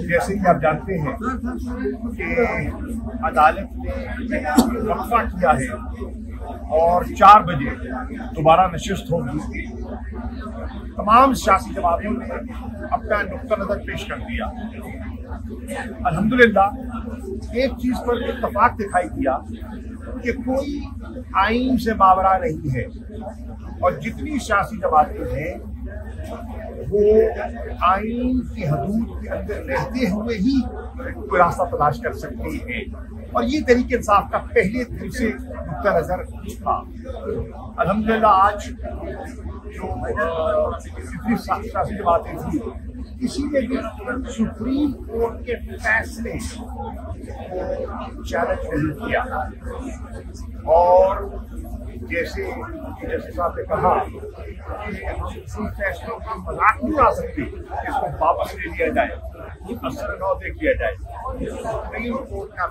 जैसे कि आप जानते हैं कि अदालत ने वक्फा किया है और 4 बजे दोबारा नशिस्त होगी। तमाम सियासी जमातों ने अपना नुक्ता नजर पेश कर दिया। अल्हम्दुलिल्लाह एक चीज पर इत्तफाक दिखाई दिया कि कोई आइन से मावरा नहीं है और जितनी सियासी जमातें हैं वो आइन की हदूद के अंदर रहते हुए ही कोई रास्ता तलाश कर सकती है और ये तरीके इंसाफ का पहले दिन से नुक्ता नजर था। अल्हम्दुलिल्लाह आज जो जितनी सियासी जमातें थी किसी ने भी सुप्रीम कोर्ट के फैसले को चैलेंज नहीं किया और जैसे साहब ने कहा कि हम फैसलों का मजाक नहीं उड़ा सकते, इसको वापस ले लिया जाए, असर नौ देख लिया जाए। सुप्रीम कोर्ट का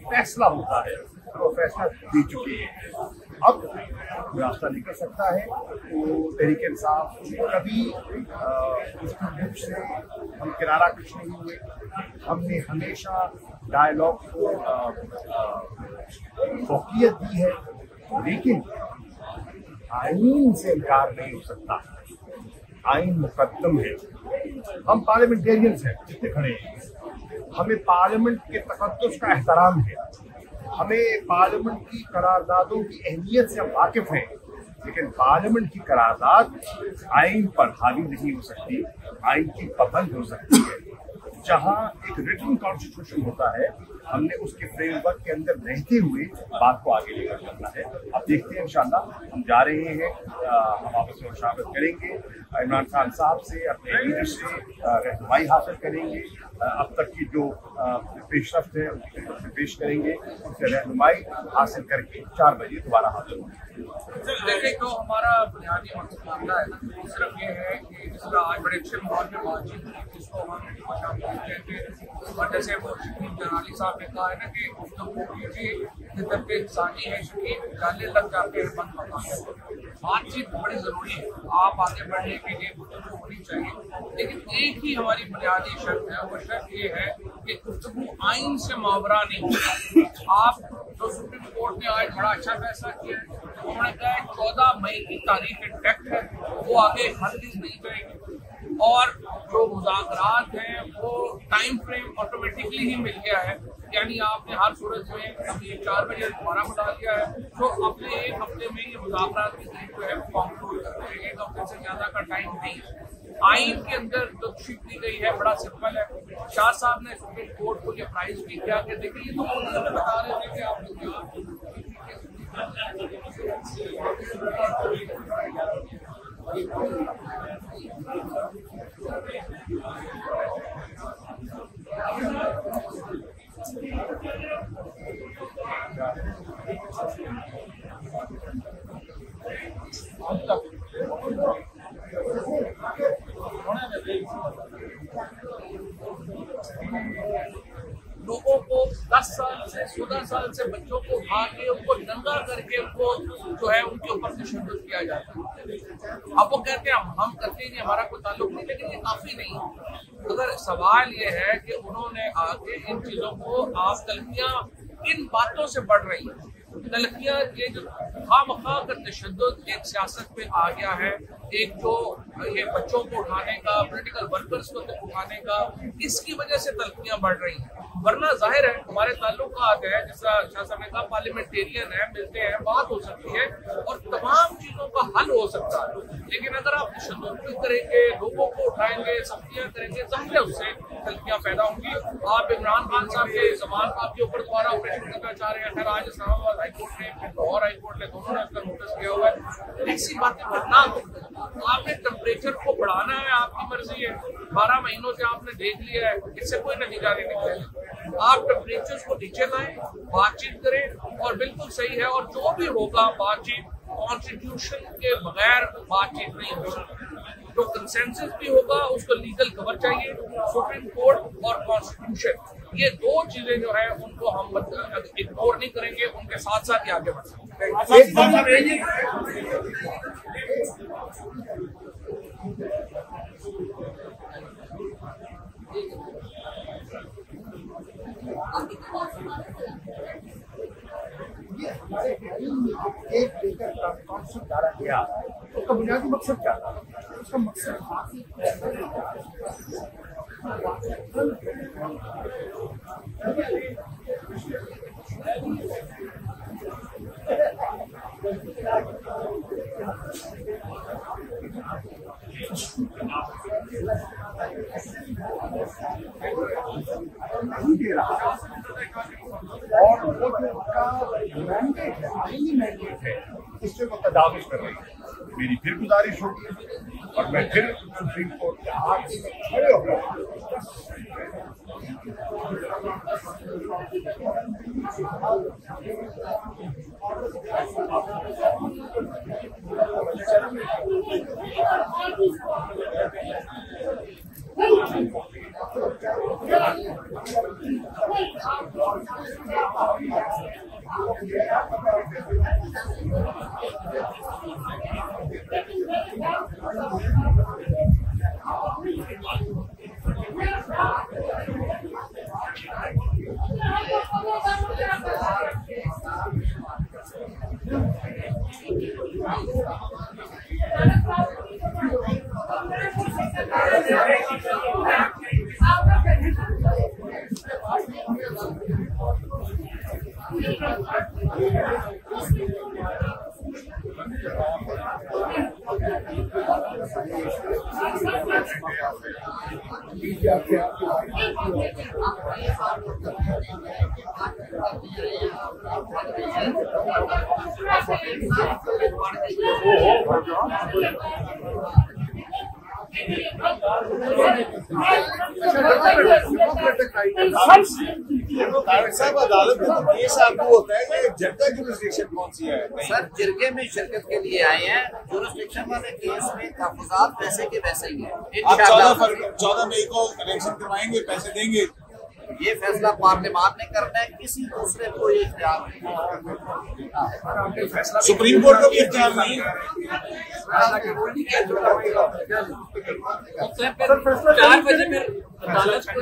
फैसला होता है, तो फैसला दे चुके हैं। अब रास्ता निकल सकता है तो तहरीक इंसाफ कभी उसकी मुख से हम किनारा कुछ नहीं हुए। हमने हमेशा डायलॉग को फौकियत दी है, लेकिन आइन से इनकार नहीं हो सकता। आइन मुकद्दम है। हम पार्लियामेंटेरियंस हैं जितने खड़े हैं, हमें पार्लियामेंट के तकद्दुस का एहतराम है, हमें पार्लियामेंट की करारदादों की अहमियत से हम वाकिफ हैं, लेकिन पार्लियामेंट की करारदाद आइन पर हावी नहीं हो सकती, आइन की पाबंद हो सकती है। जहां एक रिटन कॉन्स्टिट्यूशन होता है, हमने उसके फ्रेमवर्क के अंदर रहते हुए बात को आगे लेकर चलना है। अब देखते हैं इंशाल्लाह, हम जा रहे हैं, हम आपस में मुशावरत करेंगे, इमरान खान साहब से अपने लीडर से रहनुमाई हासिल करेंगे, अब तक की जो पेशरफ्त है उससे पेश करेंगे, उससे रहनुमाई हासिल करके 4 बजे दोबारा हाजिर होंगे। देखिए, तो हमारा बुनियादी मामला है ना, सिर्फ ये है कि जिस तरह आज बड़े अच्छे माहौल में बातचीत हुई जिसको हम कहते हैं, और जैसे वो शकील जनाली साहब ने कहा है ना कि गुफ्तगू कीजिए तब इंसानी है, शकील जाने लग जाते हैं बंद मकान। बातचीत बड़ी जरूरी है, आप आगे बढ़ने के लिए गुफ्तगू होनी चाहिए, लेकिन एक ही हमारी बुनियादी शर्त है, वो शर्त ये है कि गुफ्तगू आइन से मावरा नहीं होगा। आप जो सुप्रीम कोर्ट ने आज बड़ा अच्छा फैसला किया है, उन्होंने कहा है 14 मई की तारीख इंटैक्ट है, वो आगे हरगिज़ नहीं जाएगी और जो मुज़ाकरात हैं वो टाइम फ्रेम ऑटोमेटिकली ही मिल गया है, यानी आपने हर सूरत में अभी 4 बजे दोबारा बुला लिया है, तो अपने 1 हफ्ते में ये मुज़ाकरात की तारीख जो है वो कंक्लूड कर रहे हैं। 1 हफ्ते से ज्यादा का टाइम नहीं है। आइन के अंदर जो शीट दी गई है बड़ा सिंपल है। शाह साहब ने सुप्रीम कोर्ट को ये प्राइज भी किया कि देखिए, ये तो उन्होंने बता रहे थे कि आप लोगों को 10 साल से 14 साल से बच्चों को उठा के उनको नंगा करके उनको जो है उनके ऊपर तशद्दुद किया जाता है। अब वो कहते हैं हम करते ही नहीं, हमारा कोई ताल्लुक नहीं, लेकिन ये काफी नहीं है। अगर सवाल ये है कि उन्होंने आके इन चीजों को, आप तलखियां इन बातों से बढ़ रही है, तलखियां ये जो खामखा का तशद्दुद एक सियासत पे आ गया है, एक जो ये बच्चों को उठाने का, पॉलिटिकल वर्कर्स को उठाने का, इसकी वजह से तलखियां बढ़ रही हैं। वरना जाहिर है हमारे ताल्लुकात है, जैसा शाह साहब ने कहा, पार्लियामेंटेरियन है, मिलते हैं, बात हो सकती है और तमाम चीजों का हल हो सकता है। लेकिन अगर आप तशद्दुद करेंगे, लोगों को उठाएंगे, सख्तियां करेंगे, जाहिर है उससे तलखियां पैदा होंगी। आप इमरान खान साहब के जमान आपके ऊपर दोबारा ऑपरेशन करना चाह रहे हैं, खैर आज इस्लामाबाद हाईकोर्ट ने, फिर लाहौर हाईकोर्ट ने, दोनों ने उसका नोटिस किया हुआ है। ऐसी बातें करना, आपने टेम्परेचर को बढ़ाना है, आपकी मर्जी है, 12 महीनों से आपने देख लिया है, इससे कोई नतीजा नहीं निकलेगा। आप टेम्परेचर को नीचे लाएं, बातचीत करें और बिल्कुल सही है, और जो भी होगा बातचीत कॉन्स्टिट्यूशन के बगैर बातचीत नहीं हो सकती। जो कंसेंसस भी होगा उसको लीगल कवर चाहिए, सुप्रीम कोर्ट और कॉन्स्टिट्यूशन, ये 2 चीजें जो है उनको हम इग्नोर नहीं करेंगे, उनके साथ साथ ही आगे बढ़ सकते हैं। ये हमारे एक लेकर कॉन्सेप्ट डाला गया, उसका बुनियादी मकसद क्या था? उसका मकसद नहीं दे रहा, और वो जो उनका मैंडेट है, आईनी मैंडेट है, उससे वो तदाविश कर रही है। मेरी फिर गुजारिश होगी और मैं फिर सुप्रीम कोर्ट के आगे खड़े होकर साहब अदालत में तो केस आपको होता है कि जर्गा जुरिस्डिक्शन कौन सी है? सर जिरगे में शिरकत के लिए आए हैं, जुरिस्डिक्शन वाले केस में तहफुज़ात वैसे के वैसे ही है। आप 14 मई को इलेक्शन करवाएंगे, पैसे देंगे? ये फैसला पार्लियामान ने करना है, किसी दूसरे को ये इख्तियार नहीं। सुप्रीम कोर्ट को भी इख्तियार नहीं है। 4 बजे फिर अदालत को